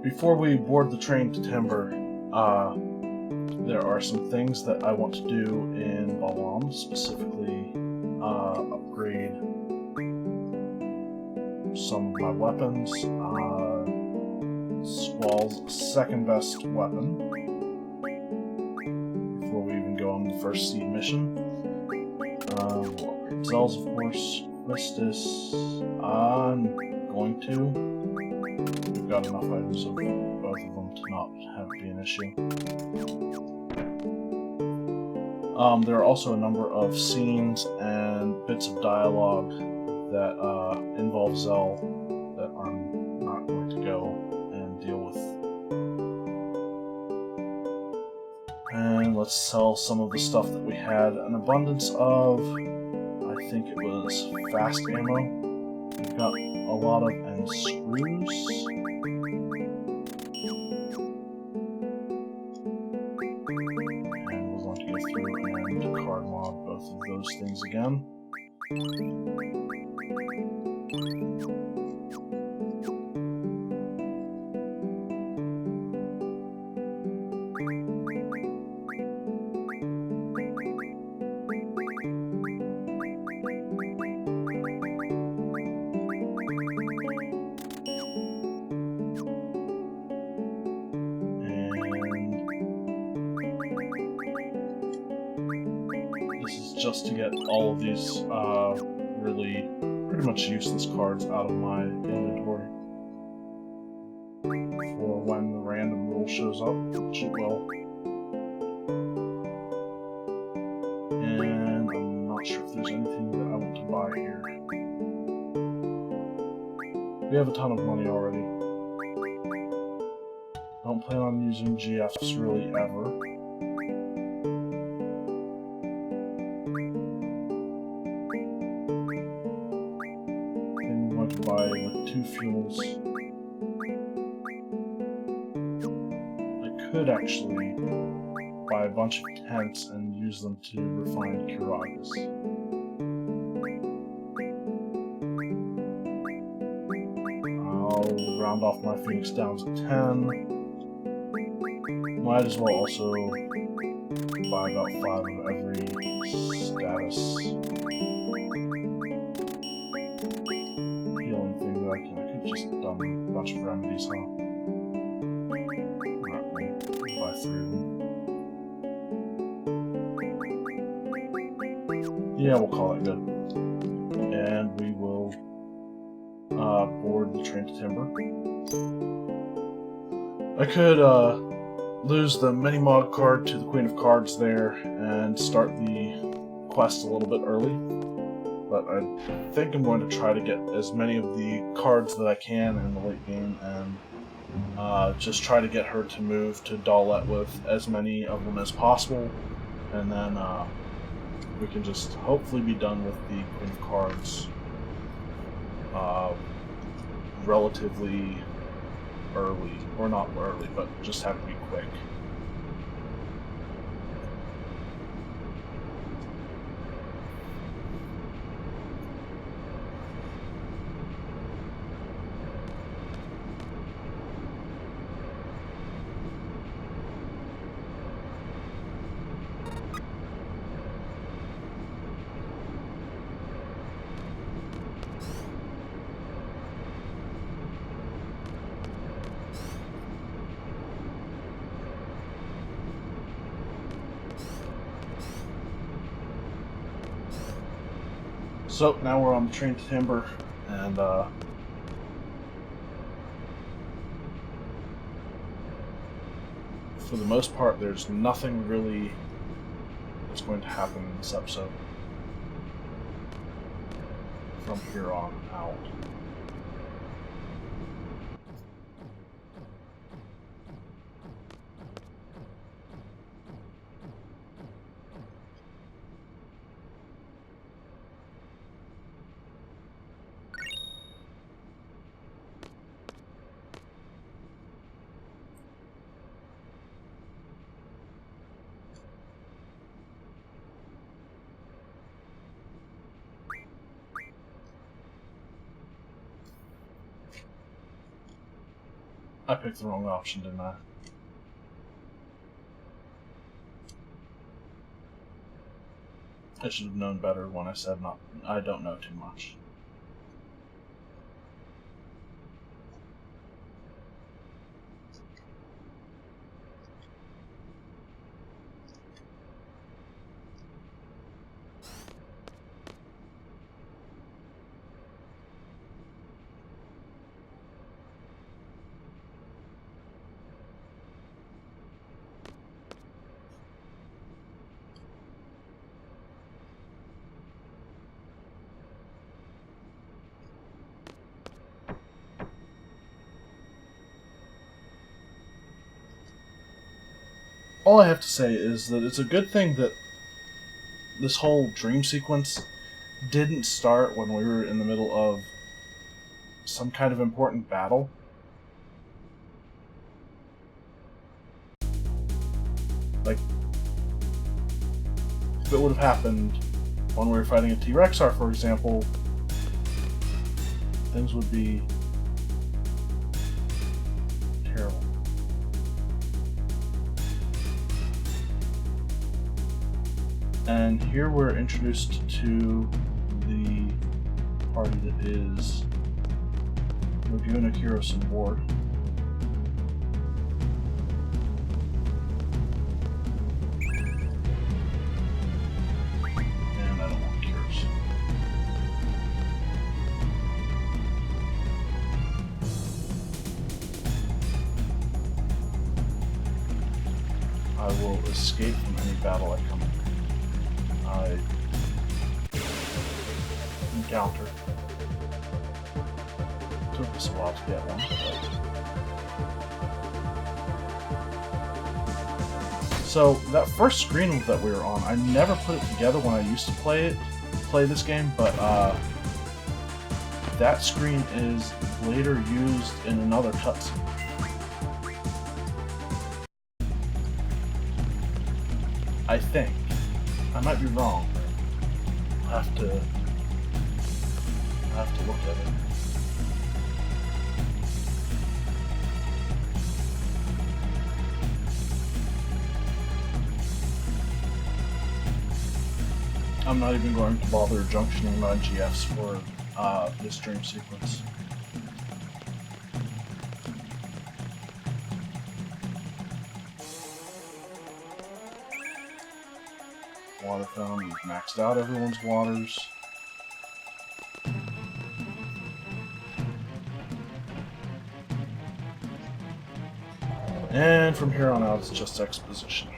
before we board the train to Timber, there are some things that I want to do in Balam, specifically upgrade some of my weapons. Squall's second best weapon, before we even go on the first seed mission. We'll upgrade Zell's, of course. Quistis, I'm going to. We've got enough items of both of them to not have it be an issue. There are also a number of scenes and bits of dialogue that involve Zell that I'm not going to go and deal with. And let's sell some of the stuff that we had an abundance of. I think it was fast ammo. We've got a lot of, and screws. And we're going to go through and card mod both of those things again. Just to get all of these really pretty much useless cards out of my inventory for when the random rule shows up, which it will. And I'm not sure if there's anything that I want to buy here. We have a ton of money already. Don't plan on using GFs really ever. Buy like 2 fuels. I could actually buy a bunch of tents and use them to refine Kiragas. I'll round off my Phoenix Downs at 10. Might as well also buy about 5 of every status I could just done a bunch of remedies, huh? Alright, we'll buy 3 of them. Yeah, we'll call it good. And we will board the train to Timber. I could lose the mini-mod card to the Queen of Cards there and start the quest a little bit early. But I think I'm going to try to get as many of the cards that I can in the late game and just try to get her to move to Dalet with as many of them as possible. And then we can just hopefully be done with the Queen of Cards relatively early. Or not early, but just have to be quick. So now we're on the train to Timber, and for the most part, there's nothing really that's going to happen in this episode from here on out. I picked the wrong option, didn't I? I should have known better when I said I don't know too much. All I have to say is that it's a good thing that this whole dream sequence didn't start when we were in the middle of some kind of important battle. Like, if it would have happened when we were fighting a T-Rexar, for example, things would be terrible. And here we're introduced to the party that is Laguna, Kyros, and Ward. And I don't want Kyros. I will escape from any battle I come I encounter. Took us a while to get one, but... So that first screen that we were on, I never put it together when I used to play this game, but that screen is later used in another cutscene. I think. I might be wrong. I'll have to look at it. I'm not even going to bother junctioning my GFs for this dream sequence. Water fountain, we've maxed out everyone's waters. And from here on out, it's just exposition.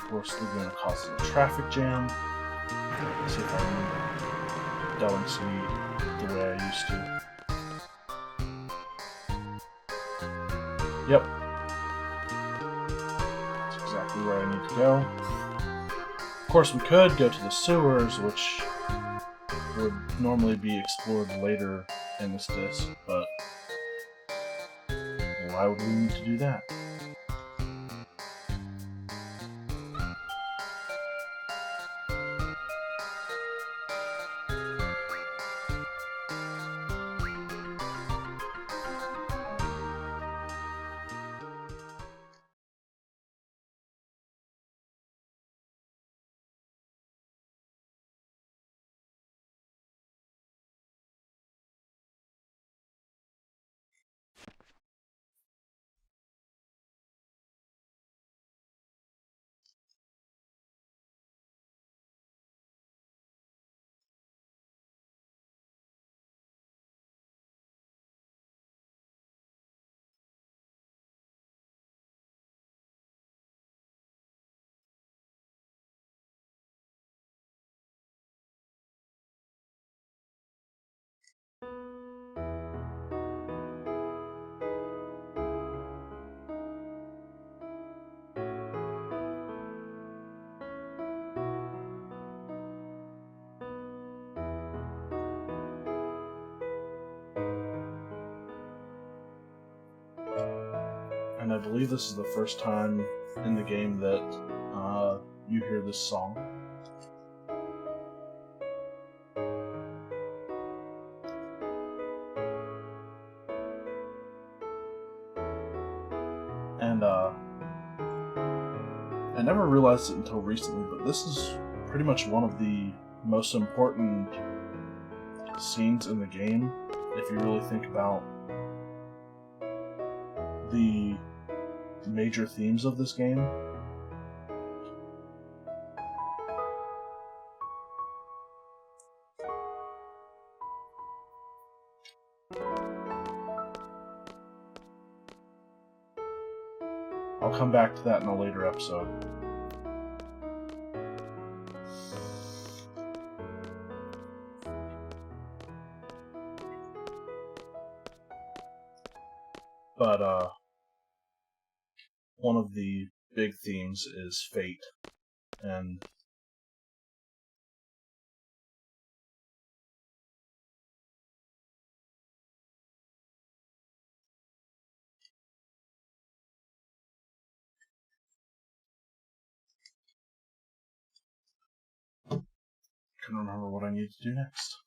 Of course, we're going to cause a traffic jam. Let's see if I remember Delling Sea the way I used to. Yep. That's exactly where I need to go. Of course, we could go to the sewers, which would normally be explored later in this disc, but why would we need to do that? and I believe this is the first time in the game that you hear this song. And I never realized it until recently, but this is pretty much one of the most important scenes in the game, if you really think about the major themes of this game. I'll come back to that in a later episode. But, one of the big themes is fate, and I couldn't remember what I need to do next.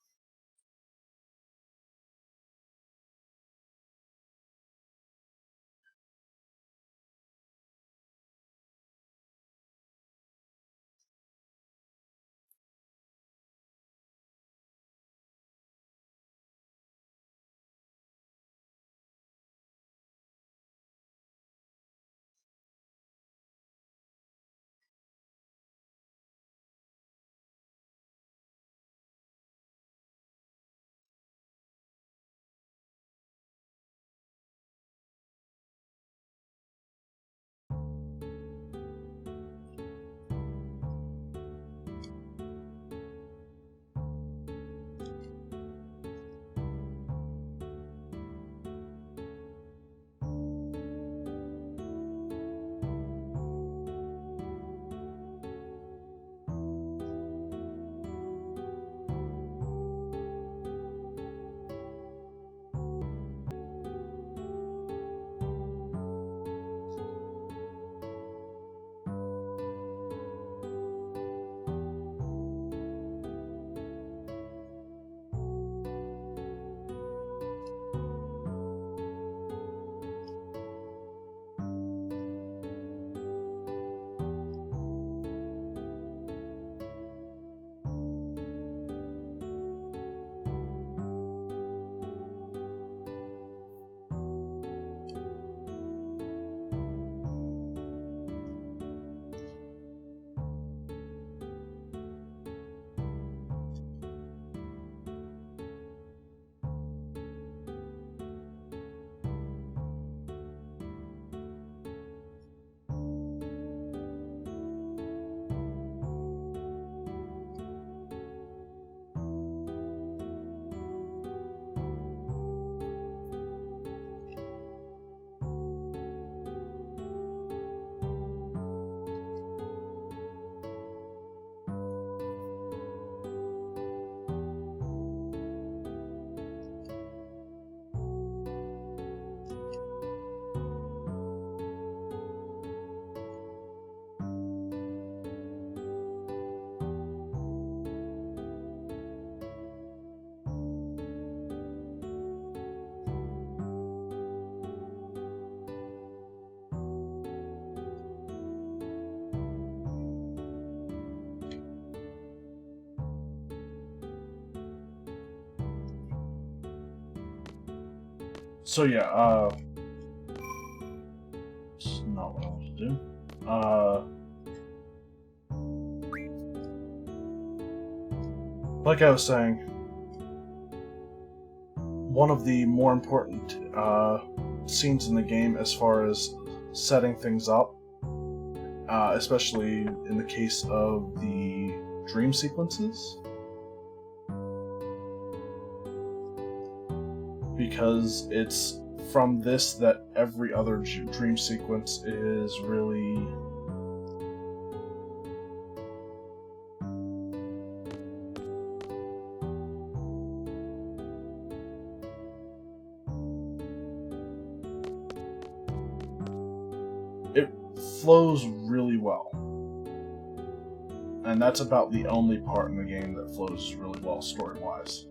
So yeah, it's not what I want to do. Like I was saying, one of the more important scenes in the game as far as setting things up, especially in the case of the dream sequences, because it's from this that every other dream sequence is really flows really well. And that's about the only part in the game that flows really well story-wise.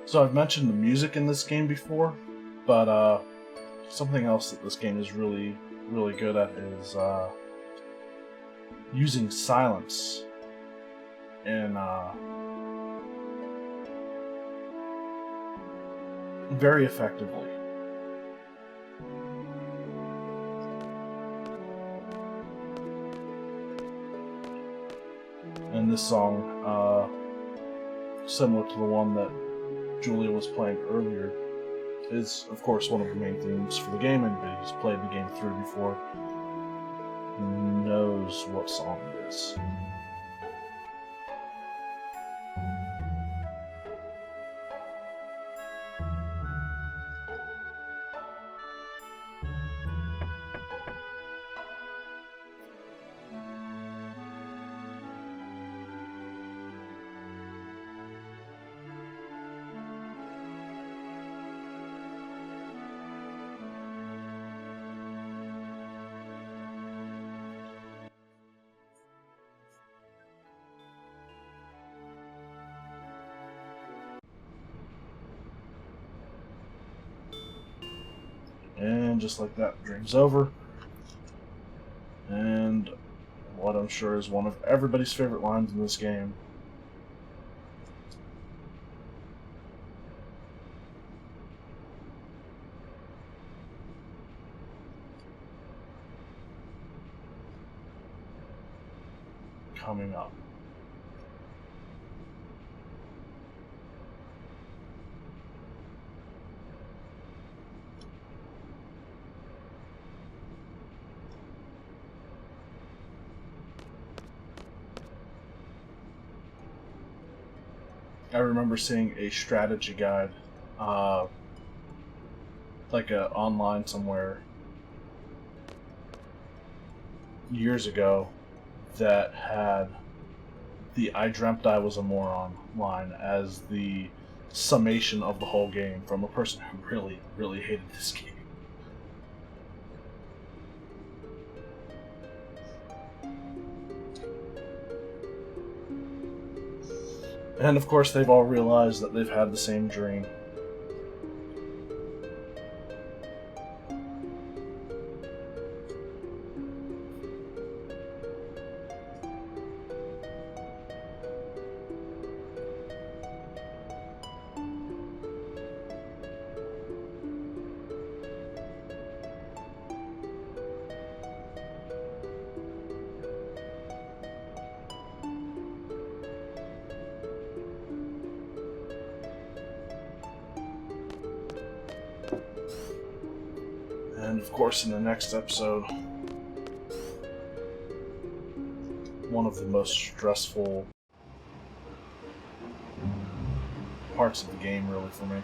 So I've mentioned the music in this game before, but something else that this game is really good at is using silence in very effectively. And this song, similar to the one that Julia was playing earlier, is of course one of the main themes for the game, and anybody who's played the game through before knows what song it is. And just like that, dream's over. And what I'm sure is one of everybody's favorite lines in this game. Coming up. I remember seeing a strategy guide, like online somewhere years ago, that had the "I dreamt I was a moron" line as the summation of the whole game from a person who really hated this game. And of course they've all realized that they've had the same dream. And of course, in the next episode, one of the most stressful parts of the game, really, for me.